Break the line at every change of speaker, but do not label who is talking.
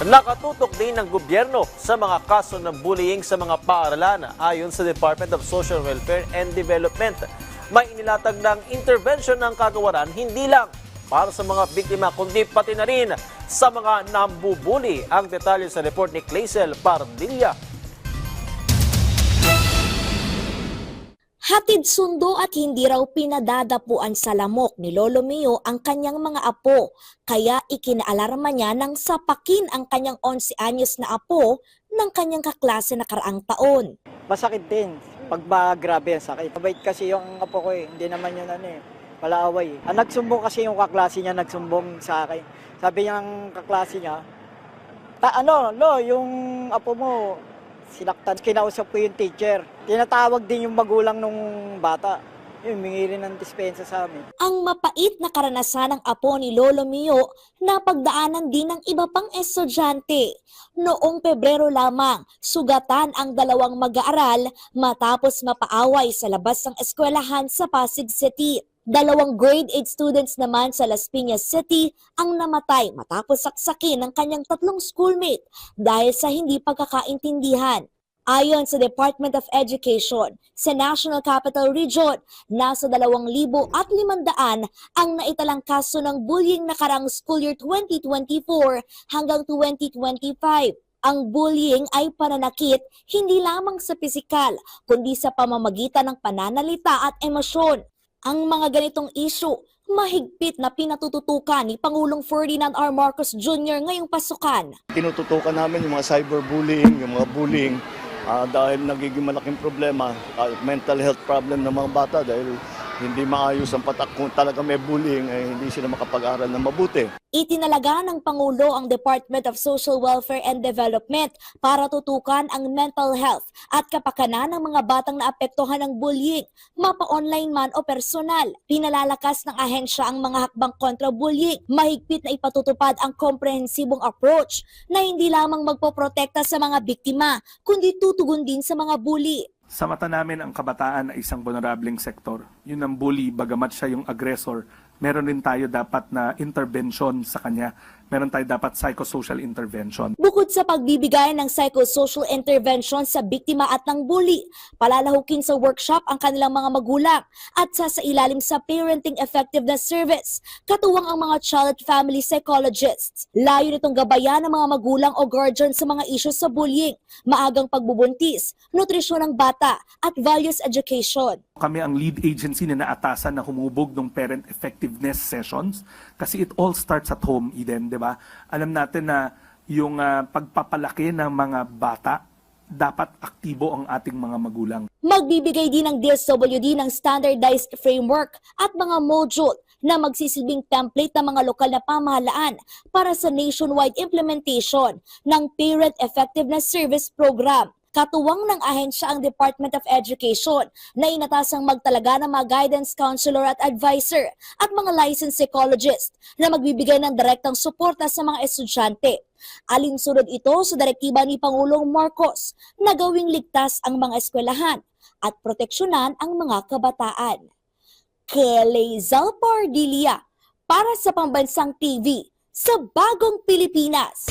Nakatutok din ng gobyerno sa mga kaso ng bullying sa mga paaralan ayon sa Department of Social Welfare and Development. May inilatag ng intervention ng kagawaran hindi lang para sa mga biktima kundi pati na rin sa mga nambubuli. Ang detalye sa report ni Clazel Pardilla.
Hatid sundo at hindi raw pinadadapuan sa lamok ni Lolo Mio ang kanyang mga apo, kaya ikinaalarma niya nang sapakin ang kanyang 11 anyos na apo ng kanyang kaklase na karaang taon.
Masakit din, pag grabe ang sakit. Mabait kasi yung apo ko hindi naman yun palaaway. Nagsumbong kasi yung kaklase niya, nagsumbong sa akin. Sabi ng kaklase niya, Lo, yung apo mo, sinaktan. Kinausap ko yung teacher. Tinatawag din yung magulang nung bata. Yung humingi rin ng dispensa sa amin.
Ang mapait na karanasan ng apo ni Lolo Mio na pagdaanan din ng iba pang estudyante. Noong Pebrero lamang, sugatan ang dalawang mag-aaral matapos mapaaway sa labas ng eskwelahan sa Pasig City. Dalawang grade 8 students naman sa Las Piñas City ang namatay matapos saksakin ng kanyang 3 schoolmate dahil sa hindi pagkakaintindihan. Ayon sa Department of Education, sa National Capital Region, nasa 2,500 ang naitalang kaso ng bullying nakarang school year 2024 hanggang 2025. Ang bullying ay pananakit hindi lamang sa pisikal, kundi sa pamamagitan ng pananalita at emosyon. Ang mga ganitong issue, mahigpit na pinatututukan ni Pangulong Ferdinand R. Marcos Jr. ngayong pasukan.
Tinututukan namin yung mga cyberbullying, yung mga bullying dahil nagiging malaking problema, mental health problem ng mga bata dahil hindi maayos ang patak. Kung talaga may bullying, hindi sila makapag-aral ng mabuti.
Itinalaga ng Pangulo ang Department of Social Welfare and Development para tutukan ang mental health at kapakanan ng mga batang naapektuhan ng bullying, mapa-online man o personal. Pinalalakas ng ahensya ang mga hakbang kontra bullying. Mahigpit na ipatutupad ang komprehensibong approach na hindi lamang magpoprotekta sa mga biktima, kundi tutugon din sa mga bully.
Sa mata namin, ang kabataan ay isang vulnerableng sektor. Yun ang bully, bagamat siya yung aggressor, meron rin tayo dapat na intervention sa kanya. Meron tayo dapat psychosocial intervention.
Bukod sa pagbibigay ng psychosocial intervention sa biktima at ng bully, palalahukin sa workshop ang kanilang mga magulang at sasailalim sa parenting effectiveness service, katuwang ang mga child at family psychologists. Layo nitong gabayan ng mga magulang o guardian sa mga issues sa bullying, maagang pagbubuntis, nutrisyon ng bata at values education.
Kami ang lead agency na naatasan na humubog ng parent effectiveness sessions kasi it all starts at home, Eden, di ba? Alam natin na yung pagpapalaki ng mga bata, dapat aktibo ang ating mga magulang.
Magbibigay din ng DSWD ng standardized framework at mga module na magsisilbing template ng mga lokal na pamahalaan para sa nationwide implementation ng Parent Effectiveness Service Program. Katuwang ng ahensya ang Department of Education na inatasang magtalaga ng mga guidance counselor at advisor at mga licensed psychologist na magbibigay ng direktang suporta sa mga estudyante. Alinsunod ito sa direktiba ni Pangulong Marcos na gawing ligtas ang mga eskwelahan at proteksyonan ang mga kabataan. Clazel Pardilla para sa Pambansang TV sa Bagong Pilipinas.